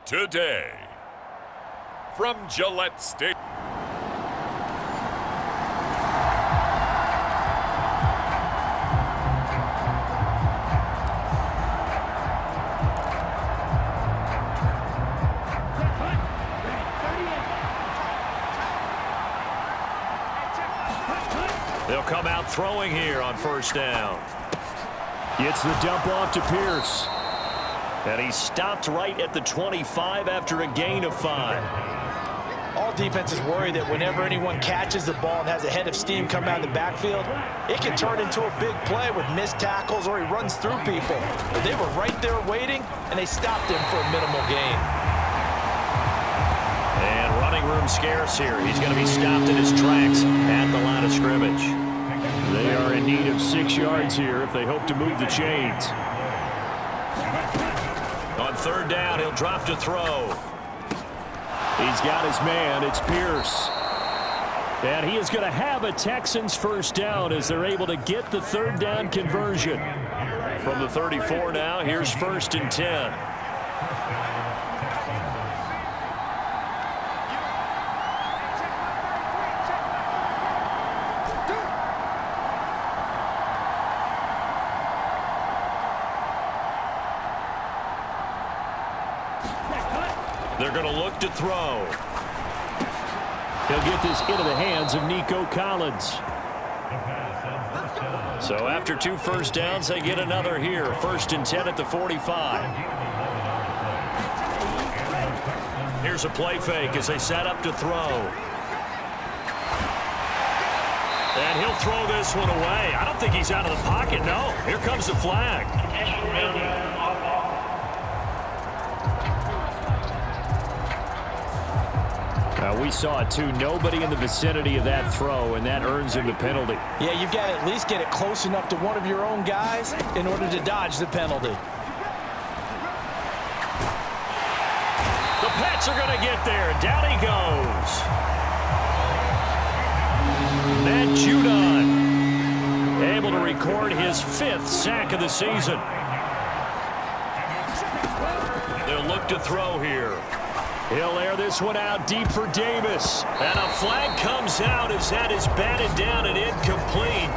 today. From Gillette Stadium. They'll come out throwing here on first down. Gets the dump off to Pierce. And he stopped right at the 25 after a gain of 5. All defenses worry that whenever anyone catches the ball and has a head of steam come out of the backfield, it can turn into a big play with missed tackles or he runs through people. But they were right there waiting, and they stopped him for a minimal gain. And running room scarce here. He's going to be stopped in his tracks at the line of scrimmage. They are in need of 6 yards here if they hope to move the chains. On third down, he'll drop to throw. He's got his man. It's Pierce. And he is going to have a Texans first down as they're able to get the third down conversion. From the 34 now, here's 1st and 10. They're going to look to throw. He'll get this into the hands of Nico Collins. So after 2 first downs, they get another here. 1st and 10 at the 45. Here's a play fake as they set up to throw. And he'll throw this one away. I don't think he's out of the pocket, no. Here comes the flag. We saw it too. Nobody in the vicinity of that throw, and that earns him the penalty. Yeah, you've got to at least get it close enough to one of your own guys in order to dodge the penalty. The Pats are going to get there. Down he goes. Matt Judon able to record his 5th sack of the season. They'll look to throw here. He'll air this one out deep for Davis. And a flag comes out as that is batted down and incomplete.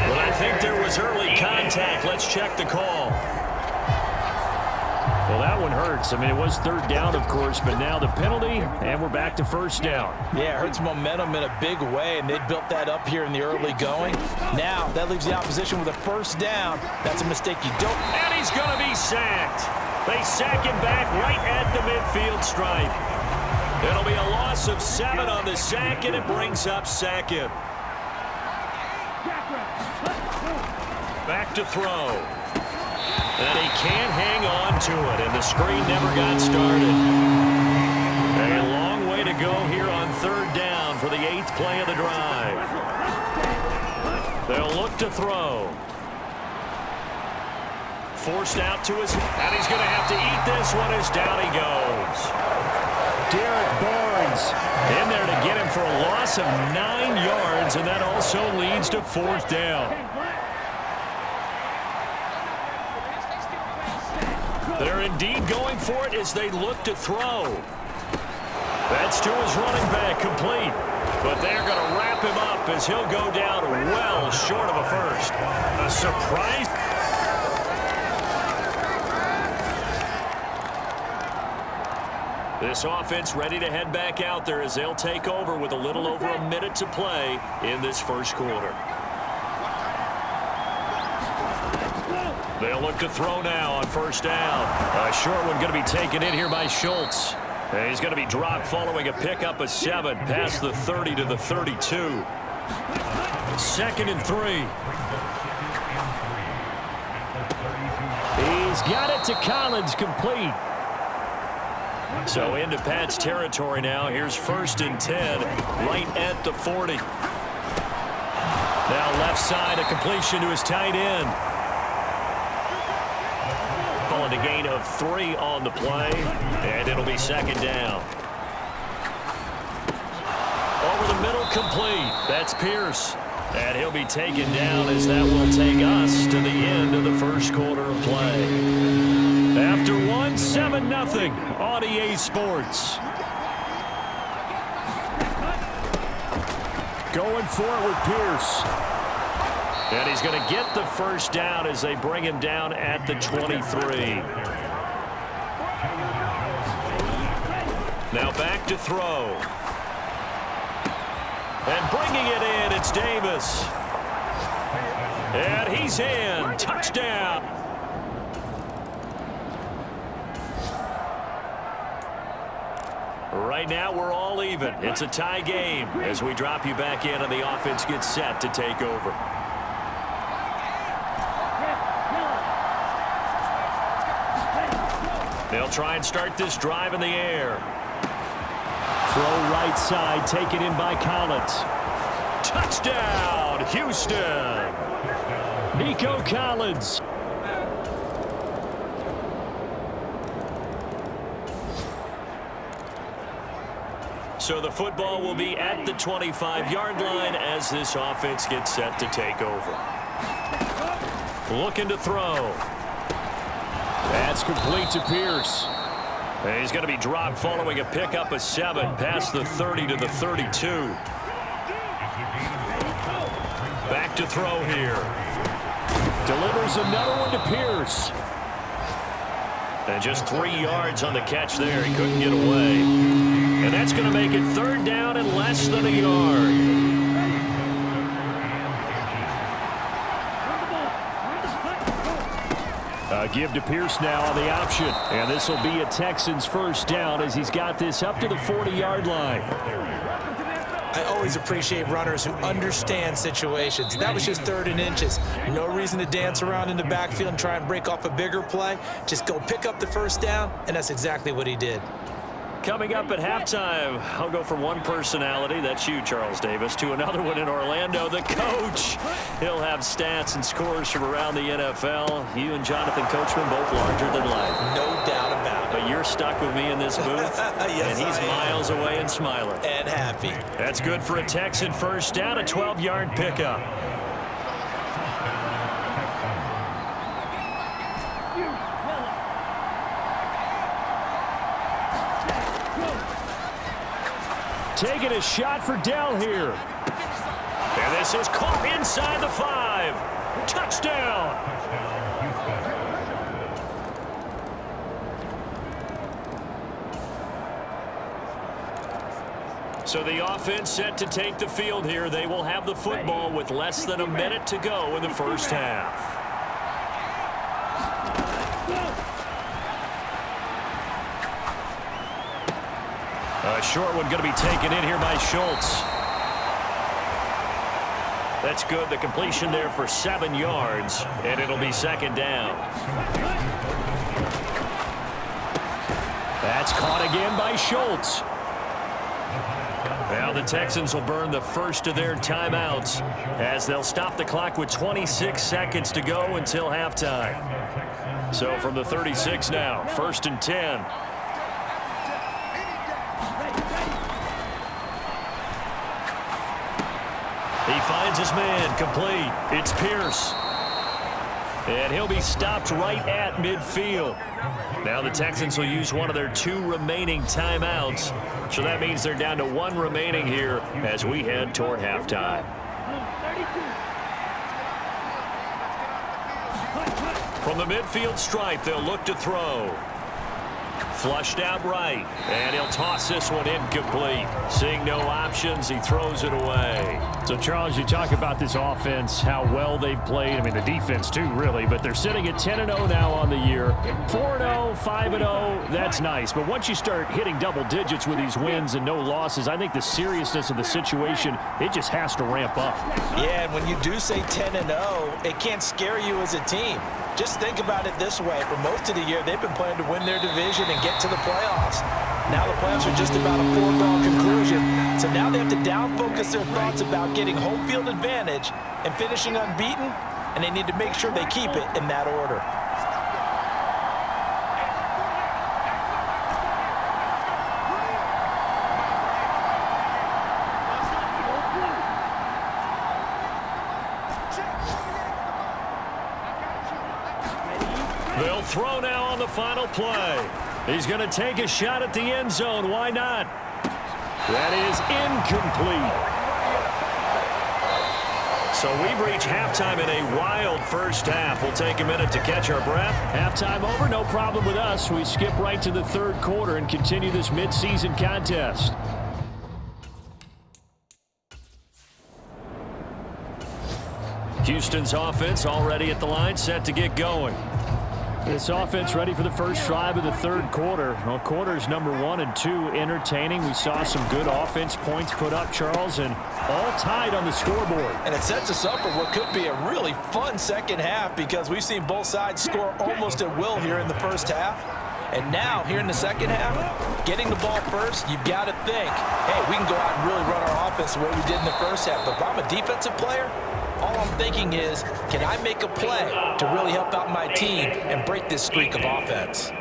But I think there was early contact. Let's check the call. Well, that one hurts. I mean, it was third down, of course, but now the penalty, and we're back to first down. Yeah, it hurts momentum in a big way, and they built that up here in the early going. Now, that leaves the opposition with a first down. That's a mistake you don't. And he's going to be sacked. They sack him back right at the midfield stripe. It'll be a loss of 7 on the sack, and it brings up 2nd. Back to throw. And he can't hang on to it, and the screen never got started. A long way to go here on third down for the 8th play of the drive. They'll look to throw. Forced out to his, and he's going to have to eat this one as down he goes. Derek Barnes in there to get him for a loss of 9 yards, and that also leads to 4th down. They're indeed going for it as they look to throw. That's to his running back, complete. But they're going to wrap him up as he'll go down well short of a first. A surprise. This offense ready to head back out there as they'll take over with a little over a minute to play in this first quarter. They'll look to throw now on first down. A short one going to be taken in here by Schultz. And he's going to be dropped following a pickup of 7 past the 30 to the 32. 2nd and 3. He's got it to Collins, complete. So into Pat's territory now. Here's 1st and 10 right at the 40. Now left side, a completion to his tight end. Calling a gain of 3 on the play, and it'll be 2nd down. Over the middle, complete. That's Pierce. And he'll be taken down as that will take us to the end of the first quarter of play. After one, 7-0 on EA Sports. Going for it with Pierce. And he's going to get the first down as they bring him down at the 23. Now back to throw. And bringing it in, it's Davis. And he's in. Touchdown. Right now, we're all even. It's a tie game as we drop you back in and the offense gets set to take over. They'll try and start this drive in the air. Throw right side, taken in by Collins. Touchdown, Houston. Nico Collins. So the football will be at the 25-yard line as this offense gets set to take over. Looking to throw. That's complete to Pierce. And he's going to be dropped following a pickup of 7 past the 30 to the 32. Back to throw here. Delivers another one to Pierce. And just 3 yards on the catch there. He couldn't get away. And that's going to make it 3rd down and less than a yard. Give to Pierce now on the option. And this will be a Texans first down as he's got this up to the 40-yard line. I always appreciate runners who understand situations. That was just 3rd and inches. No reason to dance around in the backfield and try and break off a bigger play. Just go pick up the first down, and that's exactly what he did. Coming up at halftime, I'll go from one personality, that's you, Charles Davis, to another one in Orlando, the coach. He'll have stats and scores from around the NFL. You and Jonathan Coachman both larger than life. No doubt about it. But you're stuck with me in this booth, yes, and he's miles away and smiling. And happy. That's good for a Texan first down, a 12-yard pickup. Taking a shot for Dell here. And this is caught inside the 5. Touchdown. So the offense set to take the field here. They will have the football with less than a minute to go in the first half. A short one going to be taken in here by Schultz. That's good. The completion there for 7 yards, and it'll be 2nd down. That's caught again by Schultz. Now the Texans will burn the first of their timeouts as they'll stop the clock with 26 seconds to go until halftime. So from the 36 now, 1st and 10. He finds his man, complete. It's Pierce. And he'll be stopped right at midfield. Now the Texans will use one of their 2 remaining timeouts. So that means they're down to 1 remaining here as we head toward halftime. From the midfield stripe, they'll look to throw. Flushed out right, and he'll toss this one incomplete. Seeing no options, he throws it away. So, Charles, you talk about this offense, how well they've played. I mean, the defense, too, really. But they're sitting at 10-0 now on the year. 4-0, 5-0, that's nice. But once you start hitting double digits with these wins and no losses, I think the seriousness of the situation, it just has to ramp up. Yeah, and when you do say 10-0, it can't scare you as a team. Just think about it this way. For most of the year, they've been playing to win their division and get to the playoffs. Now the playoffs are just about a foregone conclusion. So now they have to down-focus their thoughts about getting home field advantage and finishing unbeaten, and they need to make sure they keep it in that order. throw now on the final play. He's going to take a shot at the end zone. Why not? That is incomplete. So we've reached halftime in a wild first half. We'll take a minute to catch our breath. Halftime over, no problem with us. We skip right to the third quarter and continue this midseason contest. Houston's offense already at the line, set to get going. This offense ready for the first drive of the third quarter. Well, quarters number 1 and 2 entertaining. We saw some good offense points put up, Charles, and all tied on the scoreboard. And it sets us up for what could be a really fun second half because we've seen both sides score almost at will here in the first half. And now, here in the second half, getting the ball first, you've got to think, hey, we can go out and really run our offense the way we did in the first half. But if I'm a defensive player, all I'm thinking is, can I make a play to really help out my team and break this streak of offense?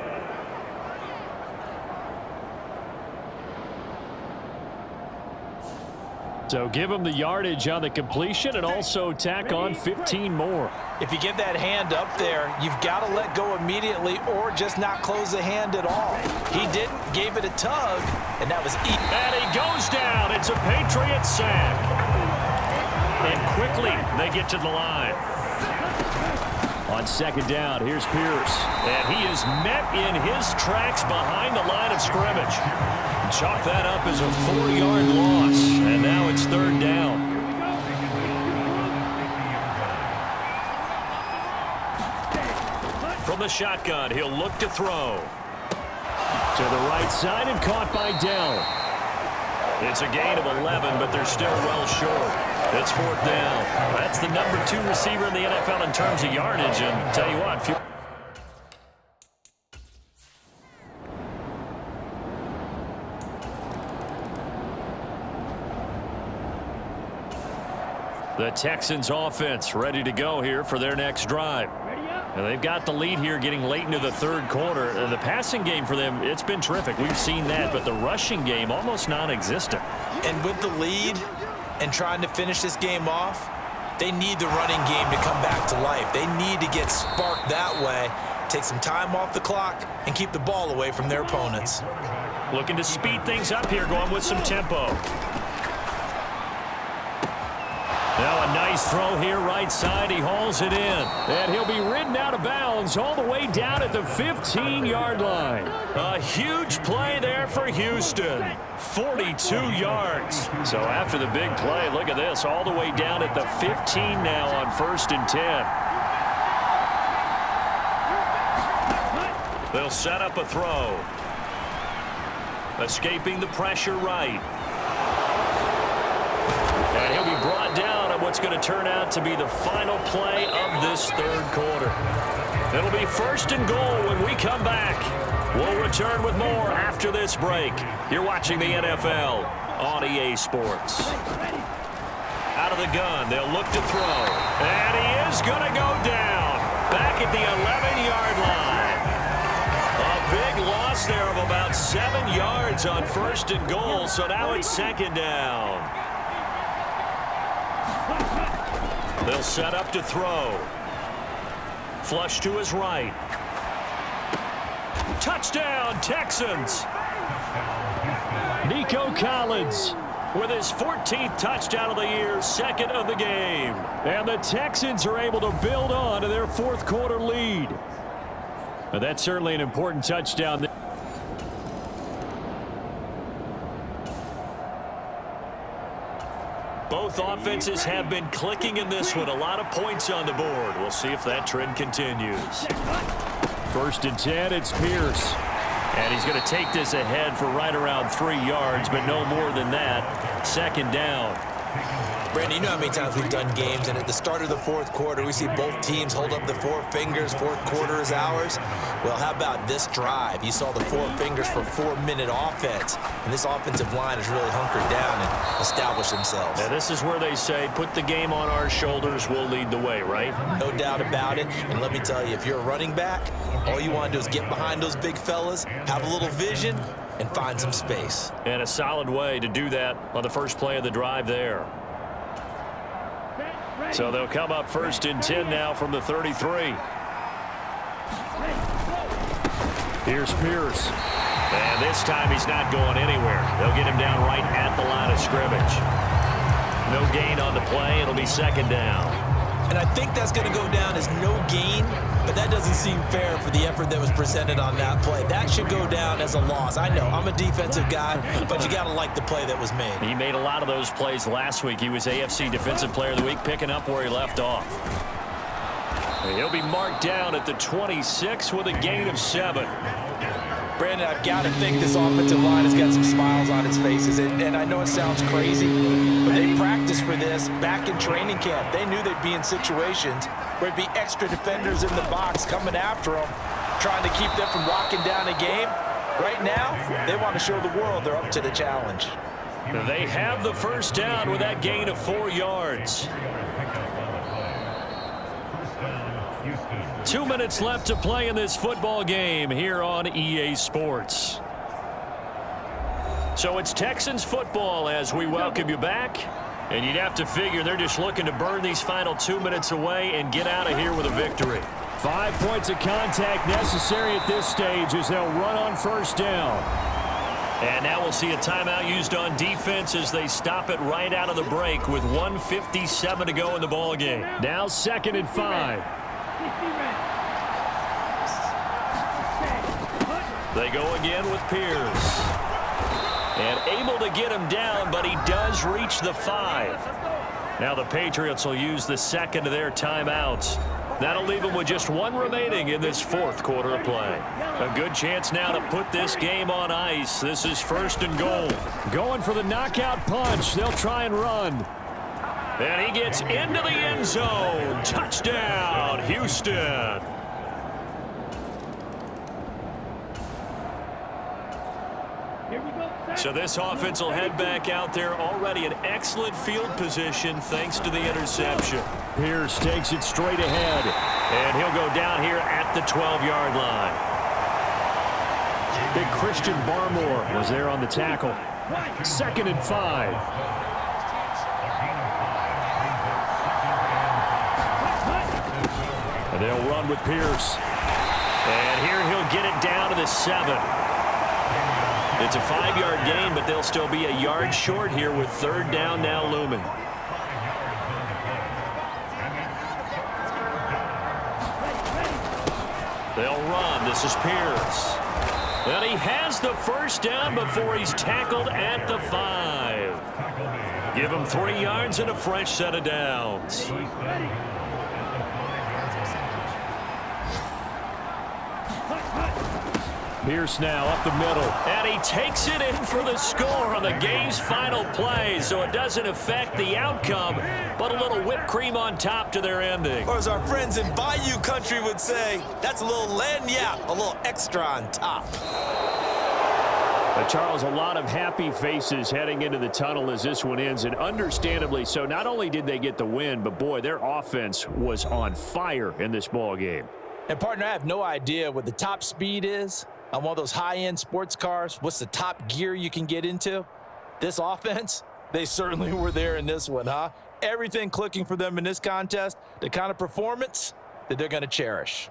So give him the yardage on the completion and also tack on 15 more. If you get that hand up there, you've got to let go immediately or just not close the hand at all. He didn't, gave it a tug, and that was easy. And he goes down. It's a Patriot sack. And quickly, they get to the line. On second down, here's Pierce. And he is met in his tracks behind the line of scrimmage. Chalk that up as a 4-yard loss. And now it's third down. From the shotgun, he'll look to throw. To the right side and caught by Dell. It's a gain of 11, but they're still well short. It's fourth down. That's the number 2 receiver in the NFL in terms of yardage. And tell you what, the Texans offense ready to go here for their next drive. And they've got the lead here getting late into the third quarter. The passing game for them, it's been terrific. We've seen that, but the rushing game almost non-existent. And with the lead and trying to finish this game off, they need the running game to come back to life. They need to get sparked that way, take some time off the clock, and keep the ball away from their opponents. Looking to speed things up here, going with some tempo. Now a nice throw here right side. He hauls it in. And he'll be ridden out of bounds all the way down at the 15-yard line. A huge play there for Houston. 42 yards. So after the big play, look at this. All the way down at the 15 now on 1st and 10. They'll set up a throw. Escaping the pressure right. And he'll be brought down on what's going to turn out to be the final play of this third quarter. It'll be 1st and goal when we come back. We'll return with more after this break. You're watching the NFL on EA Sports. Out of the gun, they'll look to throw. And he is going to go down. Back at the 11-yard line. A big loss there of about 7 yards on 1st and goal. So now it's 2nd down. They'll set up to throw. Flush to his right. Touchdown, Texans. Nico Collins with his 14th touchdown of the year, 2nd of the game. And the Texans are able to build on to their 4th quarter lead. And that's certainly an important touchdown. Both offenses have been clicking in this one. A lot of points on the board. We'll see if that trend continues. 1st and 10, it's Pierce. And he's going to take this ahead for right around 3 yards, but no more than that. 2nd down. Brandon, you know how many times we've done games, and at the start of the 4th quarter, we see both teams hold up the 4 fingers, 4th quarter is ours. Well, how about this drive? You saw the 4 fingers for 4-minute offense, and this offensive line has really hunkered down and established themselves. Yeah, this is where they say, put the game on our shoulders, we'll lead the way, right? No doubt about it, and let me tell you, if you're a running back, all you want to do is get behind those big fellas, have a little vision, and find some space. And a solid way to do that on the first play of the drive there. So they'll come up 1st and 10 now from the 33. Here's Pierce. And this time he's not going anywhere. They'll get him down right at the line of scrimmage. No gain on the play. It'll be second down. And I think that's going to go down as no gain, but that doesn't seem fair for the effort that was presented on that play. That should go down as a loss. I know, I'm a defensive guy, but you got to like the play that was made. He made a lot of those plays last week. He was AFC Defensive Player of the Week, picking up where he left off. He'll be marked down at the 26 with a gain of 7. Brandon, I've got to think this offensive line has got some smiles on its faces. And I know it sounds crazy, but they practiced for this back in training camp. They knew they'd be in situations where it'd be extra defenders in the box coming after them, trying to keep them from locking down a game. Right now, they want to show the world they're up to the challenge. They have the first down with that gain of 4 yards. 2 minutes left to play in this football game here on EA Sports. So it's Texans football as we welcome you back. And you'd have to figure they're just looking to burn these final 2 minutes away and get out of here with a victory. 5 points of contact necessary at this stage as they'll run on first down. And now we'll see a timeout used on defense as they stop it right out of the break with 1:57 to go in the ball game. Now 2nd and 5. They go again with Pierce. And able to get him down, but he does reach the 5. Now the Patriots will use the second of their timeouts. That'll leave them with just 1 remaining in this 4th quarter of play. A good chance now to put this game on ice. This is 1st and goal. Going for the knockout punch. They'll try and run. And he gets into the end zone. Touchdown, Houston. So this offense will head back out there, already in excellent field position thanks to the interception. Pierce takes it straight ahead, and he'll go down here at the 12-yard line. Big Christian Barmore was there on the tackle. 2nd and 5. And they'll run with Pierce. And here he'll get it down to the 7. It's a 5-yard gain, but they'll still be a yard short here with 3rd down now looming. They'll run. This is Pierce. And he has the first down before he's tackled at the 5. Give him 3 yards and a fresh set of downs. Pierce now up the middle, and he takes it in for the score on the game's final play, so it doesn't affect the outcome, but a little whipped cream on top to their ending. Or as our friends in Bayou Country would say, that's a little lagniappe, a little extra on top. Charles, a lot of happy faces heading into the tunnel as this one ends, and understandably so. Not only did they get the win, but boy, their offense was on fire in this ball game. And partner, I have no idea what the top speed is on one of those high-end sports cars. What's the top gear you can get into? This offense, they certainly were there in this one, huh? Everything clicking for them in this contest, the kind of performance that they're going to cherish.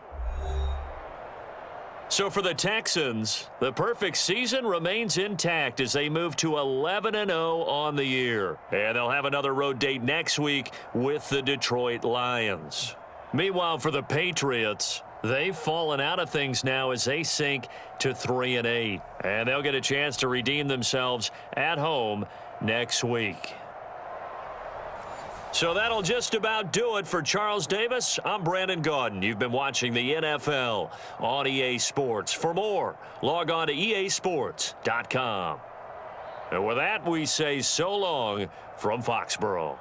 So for the Texans, the perfect season remains intact as they move to 11-0 on the year. And they'll have another road date next week with the Detroit Lions. Meanwhile, for the Patriots, they've fallen out of things now as they sink to 3-8. And they'll get a chance to redeem themselves at home next week. So that'll just about do it for Charles Davis. I'm Brandon Gaudin. You've been watching the NFL on EA Sports. For more, log on to easports.com. And with that, we say so long from Foxborough.